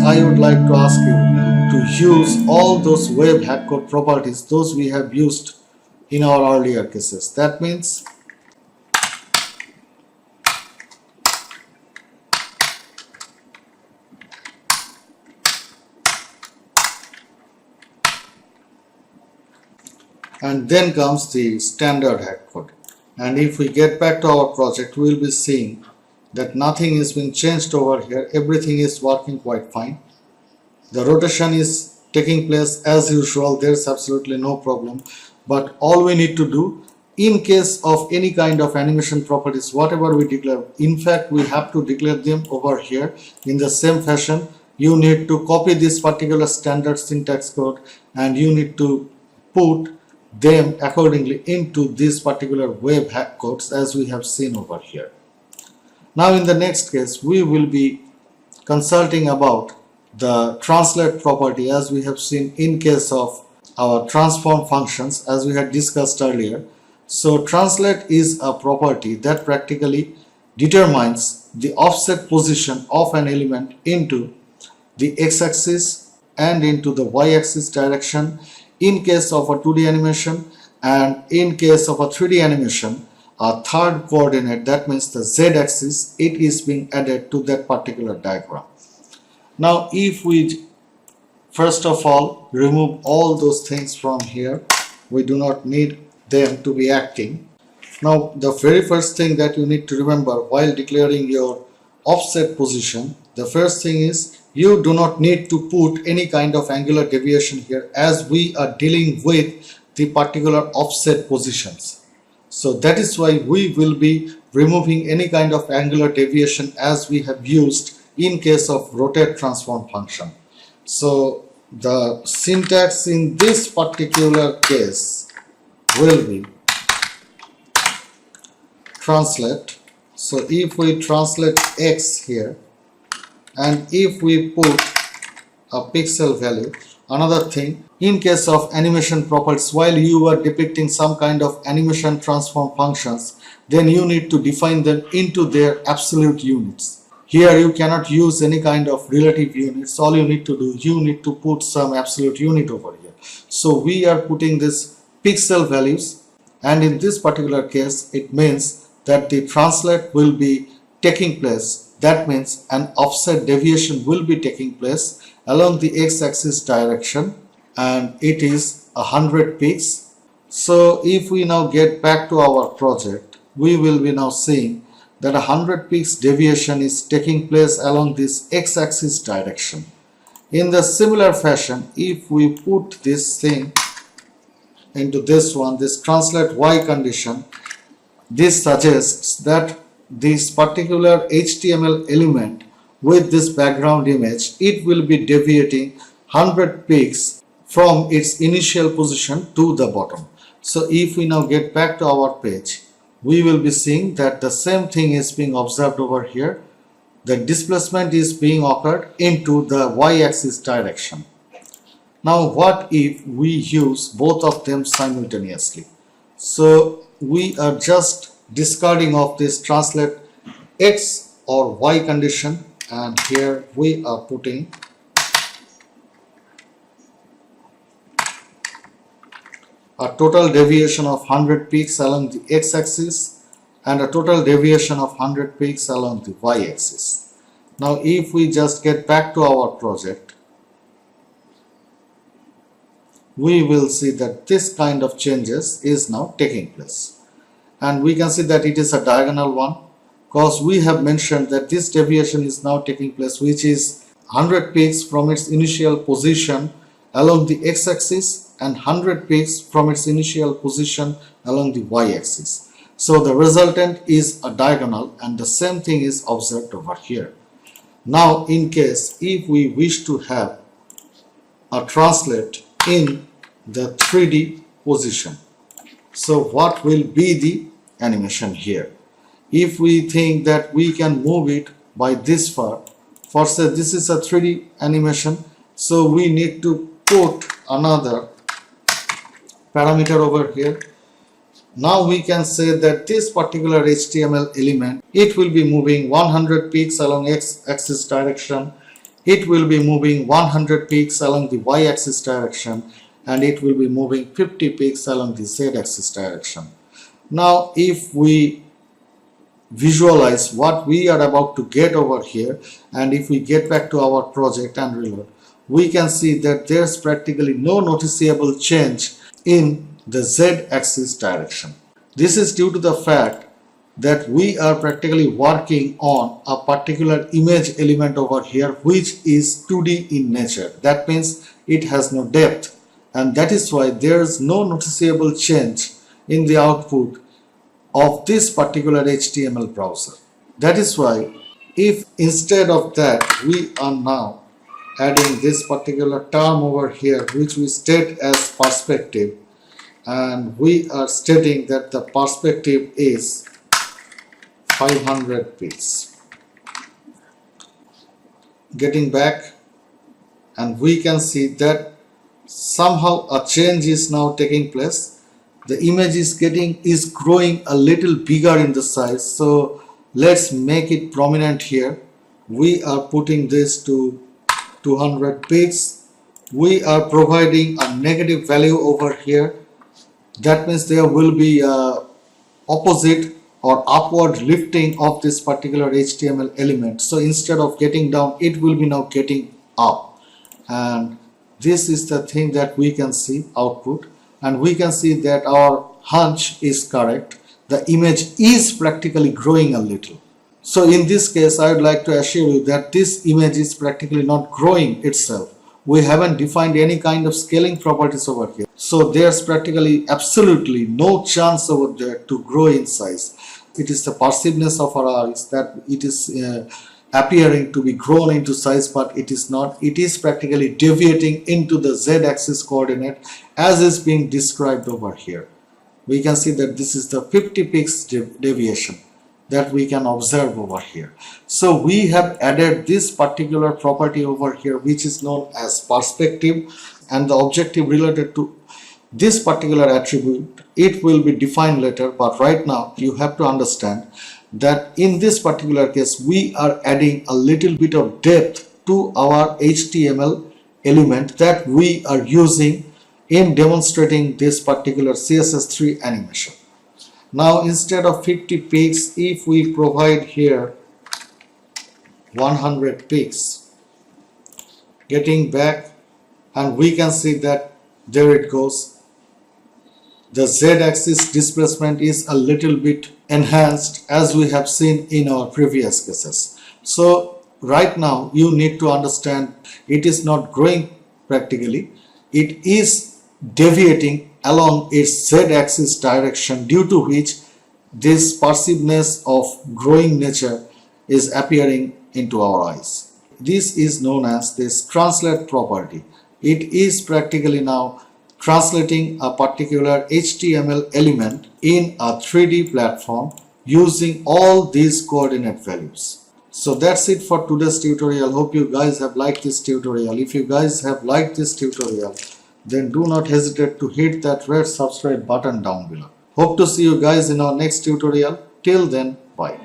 I would like to ask you to use all those web hack code properties, those we have used in our earlier cases. That means and then comes the standard hack code. And if we get back to our project, we will be seeing that nothing is being changed over here. Everything is working quite fine. The rotation is taking place as usual. There's absolutely no problem. But all we need to do, in case of any kind of animation properties, whatever we declare, in fact, we have to declare them over here in the same fashion. You need to copy this particular standard syntax code and you need to put them accordingly into this particular web hack codes as we have seen over here. Now in the next case, we will be consulting about the translate property as we have seen in case of our transform functions as we had discussed earlier. So translate is a property that practically determines the offset position of an element into the x-axis and into the y-axis direction in case of a 2D animation, and in case of a 3D animation, a third coordinate, that means the z-axis, it is being added to that particular diagram. Now if we first of all remove all those things from here, we do not need them to be acting. Now the very first thing that you need to remember while declaring your offset position, the first thing is you do not need to put any kind of angular deviation here as we are dealing with the particular offset positions. So that is why we will be removing any kind of angular deviation as we have used in case of rotate transform function. So the syntax in this particular case will be translate. So if we translate x here, and if we put a pixel value, another thing, in case of animation properties, while you are depicting some kind of animation transform functions, then you need to define them into their absolute units. Here you cannot use any kind of relative units. All you need to do, you need to put some absolute unit over here. So we are putting this pixel values, and in this particular case it means that the translate will be taking place. That means an offset deviation will be taking place along the x-axis direction, and it is 100 pixels. So if we now get back to our project, we will be now seeing that 100 pixels deviation is taking place along this x-axis direction. In the similar fashion, if we put this thing into this one, this translate y condition, this suggests that this particular HTML element with this background image, it will be deviating 100 pixels from its initial position to the bottom. So if we now get back to our page, we will be seeing that the same thing is being observed over here. The displacement is being occurred into the y-axis direction. Now what if we use both of them simultaneously? So we are just discarding of this translate x or y condition, and here we are putting a total deviation of 100 pixels along the x-axis and a total deviation of 100 pixels along the y-axis. Now if we just get back to our project, we will see that this kind of changes is now taking place. And we can see that it is a diagonal one, because we have mentioned that this deviation is now taking place, which is 100 pixels from its initial position along the x-axis and 100 pixels from its initial position along the y-axis. So the resultant is a diagonal, and the same thing is observed over here. Now in case if we wish to have a translate in the 3D position, so what will be the animation here? If we think that we can move it by this far, for say this is a 3D animation, so we need to put another parameter over here. Now we can say that this particular HTML element, it will be moving 100 pixels along x-axis direction it will be moving 100 peaks along the y-axis direction, and it will be moving 50 peaks along the z-axis direction. Now if we visualize what we are about to get over here, and if we get back to our project and reload, we can see that there's practically no noticeable change in the z-axis direction. This is due to the fact that we are practically working on a particular image element over here which is 2D in nature. That means it has no depth, and that is why there is no noticeable change in the output of this particular HTML browser. That is why if instead of that we are now adding this particular term over here which we state as perspective, and we are stating that the perspective is 500 pixels. Getting back, and we can see that somehow a change is now taking place. The image is growing a little bigger in the size, so let's make it prominent here. We are putting this to 200 pixels. We are providing a negative value over here. That means there will be a opposite or upward lifting of this particular HTML element. So instead of getting down, it will be now getting up, and this is the thing that we can see output, and we can see that our hunch is correct. The image is practically growing a little. So in this case, I would like to assure you that this image is practically not growing itself. We haven't defined any kind of scaling properties over here. So there's practically absolutely no chance over there to grow in size. It is the perceiveness of our eyes that it is appearing to be grown into size, but it is not. It is practically deviating into the z-axis coordinate as is being described over here. We can see that this is the 50 pixel deviation that we can observe over here. So we have added this particular property over here which is known as perspective, and the objective related to this particular attribute, it will be defined later, but right now you have to understand that in this particular case we are adding a little bit of depth to our HTML element that we are using in demonstrating this particular CSS3 animation. Now instead of 50 pixels, if we provide here 100 pixels, getting back, and we can see that there it goes. The z-axis displacement is a little bit enhanced as we have seen in our previous cases. So right now you need to understand it is not growing practically, it is deviating along its z-axis direction, due to which this perceivedness of growing nature is appearing into our eyes. This is known as this translate property. It is practically now translating a particular HTML element in a 3D platform using all these coordinate values. So that's it for today's tutorial. Hope you guys have liked this tutorial. If you guys have liked this tutorial, then do not hesitate to hit that red subscribe button down below. Hope to see you guys in our next tutorial. Till then, bye.